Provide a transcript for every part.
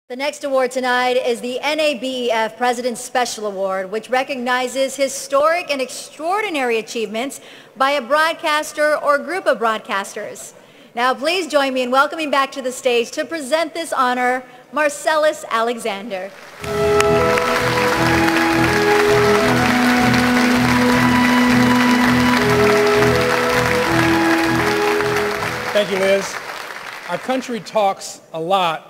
The next award tonight is the NABEF President's Special Award, which recognizes historic and extraordinary achievements by a broadcaster or group of broadcasters. Now please join me in welcoming back to the stage to present this honor, Marcellus Alexander. Thank you, Liz. Our country talks a lot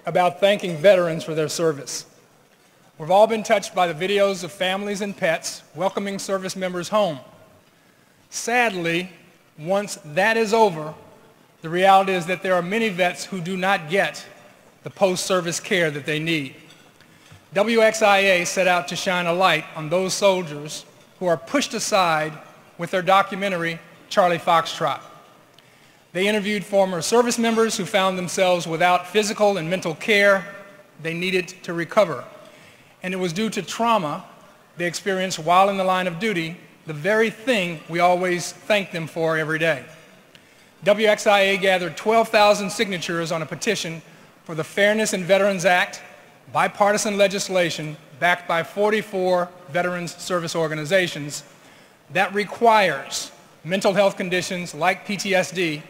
about thanking veterans for their service. We've all been touched by the videos of families and pets welcoming service members home. Sadly, once that is over, the reality is that there are many vets who do not get the post-service care that they need. WXIA set out to shine a light on those soldiers who are pushed aside with their documentary, Charlie Foxtrot. They interviewed former service members who found themselves without physical and mental care they needed to recover. And it was due to trauma they experienced while in the line of duty, the very thing we always thank them for every day. WXIA gathered 12,000 signatures on a petition for the Fairness in Veterans Act, bipartisan legislation backed by 44 veterans service organizations that requires mental health conditions like PTSD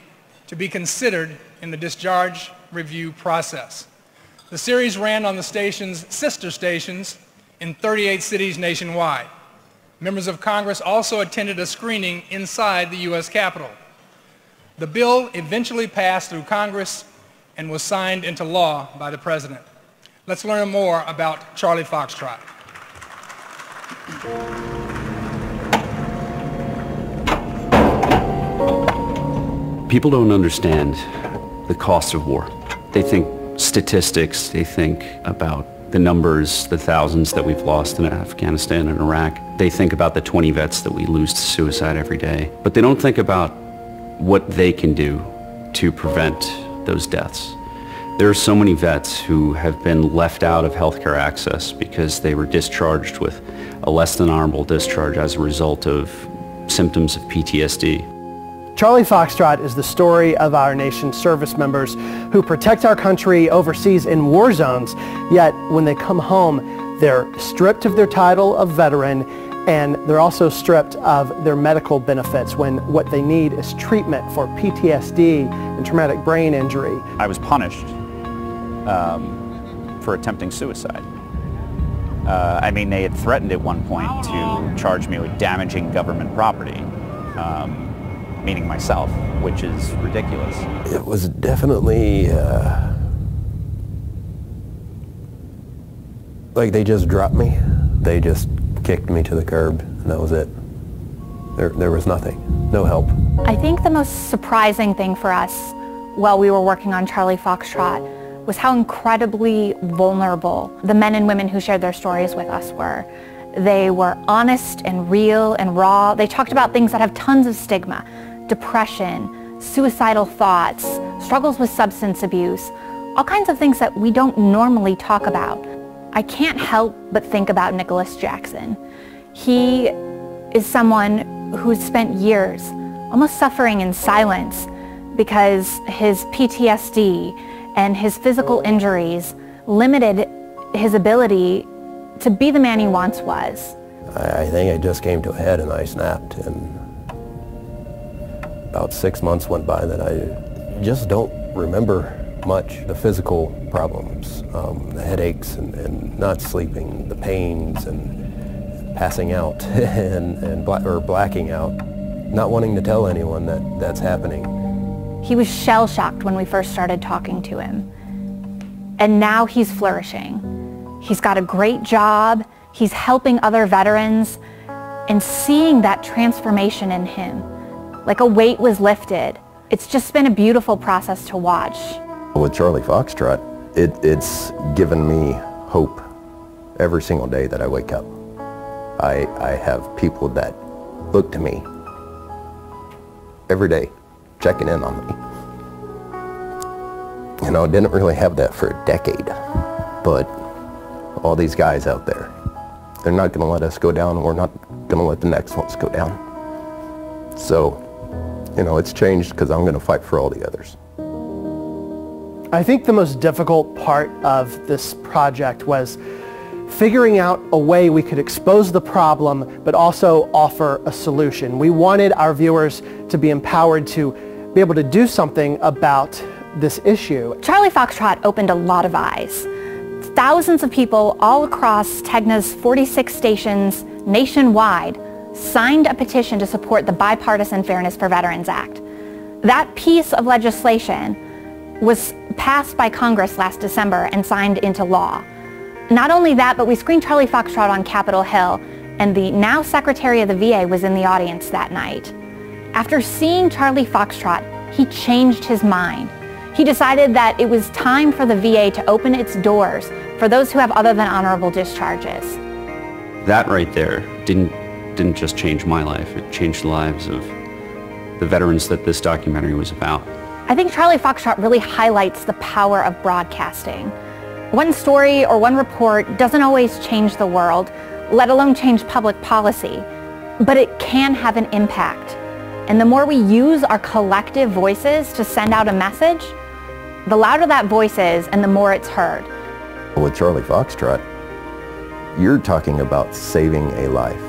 to be considered in the discharge review process. The series ran on the station's sister stations in 38 cities nationwide. Members of Congress also attended a screening inside the U.S. Capitol. The bill eventually passed through Congress and was signed into law by the President. Let's learn more about Charlie Foxtrot. People don't understand the cost of war. They think statistics, they think about the numbers, the thousands that we've lost in Afghanistan and Iraq. They think about the 20 vets that we lose to suicide every day. But they don't think about what they can do to prevent those deaths. There are so many vets who have been left out of healthcare access because they were discharged with a less than honorable discharge as a result of symptoms of PTSD. Charlie Foxtrot is the story of our nation's service members who protect our country overseas in war zones, yet when they come home, they're stripped of their title of veteran, and they're also stripped of their medical benefits when what they need is treatment for PTSD and traumatic brain injury. I was punished for attempting suicide. I mean, they had threatened at one point to charge me with damaging government property. Meaning myself, which is ridiculous. It was definitely like they just dropped me. They just kicked me to the curb, and that was it. There was nothing, no help. I think the most surprising thing for us while we were working on Charlie Foxtrot was how incredibly vulnerable the men and women who shared their stories with us were. They were honest and real and raw. They talked about things that have tons of stigma. Depression, suicidal thoughts, struggles with substance abuse, all kinds of things that we don't normally talk about. I can't help but think about Nicholas Jackson. He is someone who's spent years almost suffering in silence because his PTSD and his physical injuries limited his ability to be the man he once was. I think it just came to a head and I snapped, and about 6 months went by that I just don't remember much. The physical problems, the headaches and not sleeping, the pains and passing out and blacking out, not wanting to tell anyone that that's happening. He was shell-shocked when we first started talking to him, and now he's flourishing. He's got a great job, he's helping other veterans, and seeing that transformation in him, like a weight was lifted. It's just been a beautiful process to watch. With Charlie Foxtrot, it's given me hope every single day that I wake up. I have people that look to me every day, checking in on me. You know, I didn't really have that for a decade, but all these guys out there, they're not going to let us go down, and we're not going to let the next ones go down. So, you know, it's changed because I'm going to fight for all the others. I think the most difficult part of this project was figuring out a way we could expose the problem but also offer a solution. We wanted our viewers to be empowered to be able to do something about this issue. Charlie Foxtrot opened a lot of eyes. Thousands of people all across TEGNA's 46 stations nationwide signed a petition to support the Bipartisan Fairness for Veterans Act. That piece of legislation was passed by Congress last December and signed into law. Not only that, but we screened Charlie Foxtrot on Capitol Hill, and the now Secretary of the VA was in the audience that night. After seeing Charlie Foxtrot, he changed his mind. He decided that it was time for the VA to open its doors for those who have other than honorable discharges. That right there didn't just change my life, it changed the lives of the veterans that this documentary was about. I think Charlie Foxtrot really highlights the power of broadcasting. One story or one report doesn't always change the world, let alone change public policy, but it can have an impact. And the more we use our collective voices to send out a message, the louder that voice is and the more it's heard. With Charlie Foxtrot, you're talking about saving a life.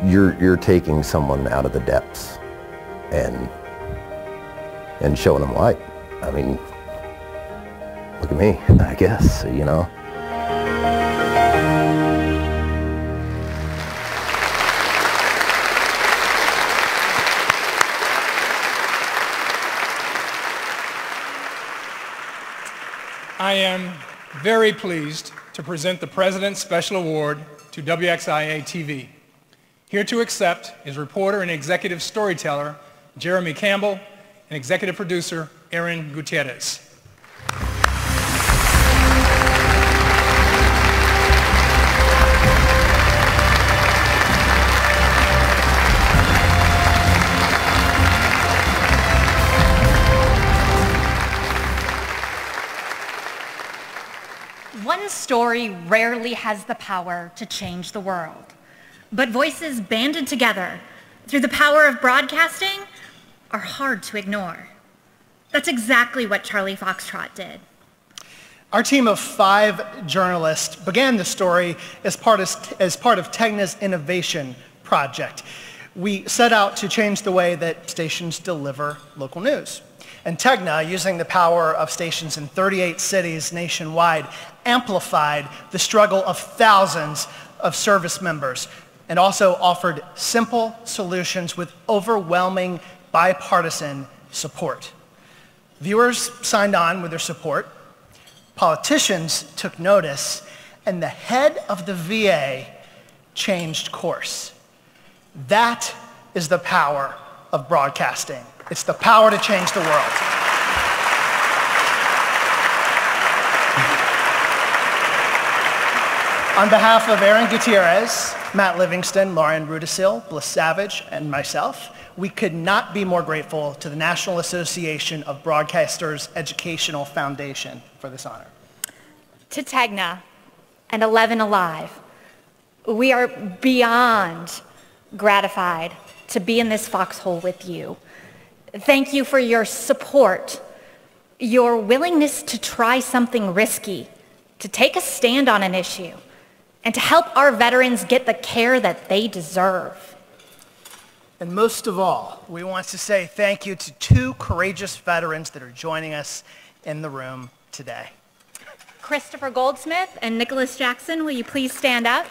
You're taking someone out of the depths and showing them light. I mean, look at me, I guess, you know. I am very pleased to present the President's Special Award to WXIA TV. Here to accept is reporter and executive storyteller Jeremy Campbell and executive producer Aaron Gutierrez. One story rarely has the power to change the world, but voices banded together through the power of broadcasting are hard to ignore. That's exactly what Charlie Foxtrot did. Our team of 5 journalists began the story as part of TEGNA's innovation project. We set out to change the way that stations deliver local news. And TEGNA, using the power of stations in 38 cities nationwide, amplified the struggle of thousands of service members and also offered simple solutions with overwhelming bipartisan support. Viewers signed on with their support, politicians took notice, and the head of the VA changed course. That is the power of broadcasting. It's the power to change the world. On behalf of Aaron Gutierrez, Matt Livingston, Lauren Rudisil, Bliss Savage, and myself, we could not be more grateful to the National Association of Broadcasters Educational Foundation for this honor. To TEGNA and 11 Alive, we are beyond gratified to be in this foxhole with you. Thank you for your support, your willingness to try something risky, to take a stand on an issue, and to help our veterans get the care that they deserve. And most of all, we want to say thank you to 2 courageous veterans that are joining us in the room today. Christopher Goldsmith and Nicholas Jackson, will you please stand up?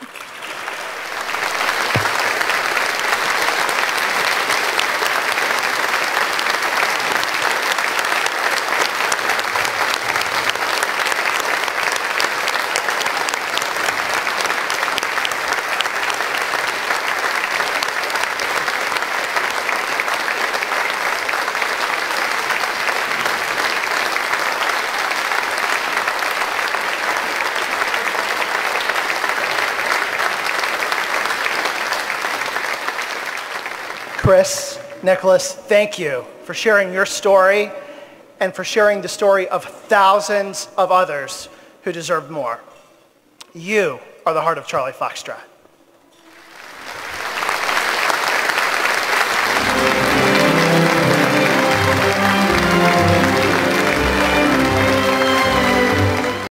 Chris, Nicholas, thank you for sharing your story and for sharing the story of thousands of others who deserve more. You are the heart of Charlie Foxtrot.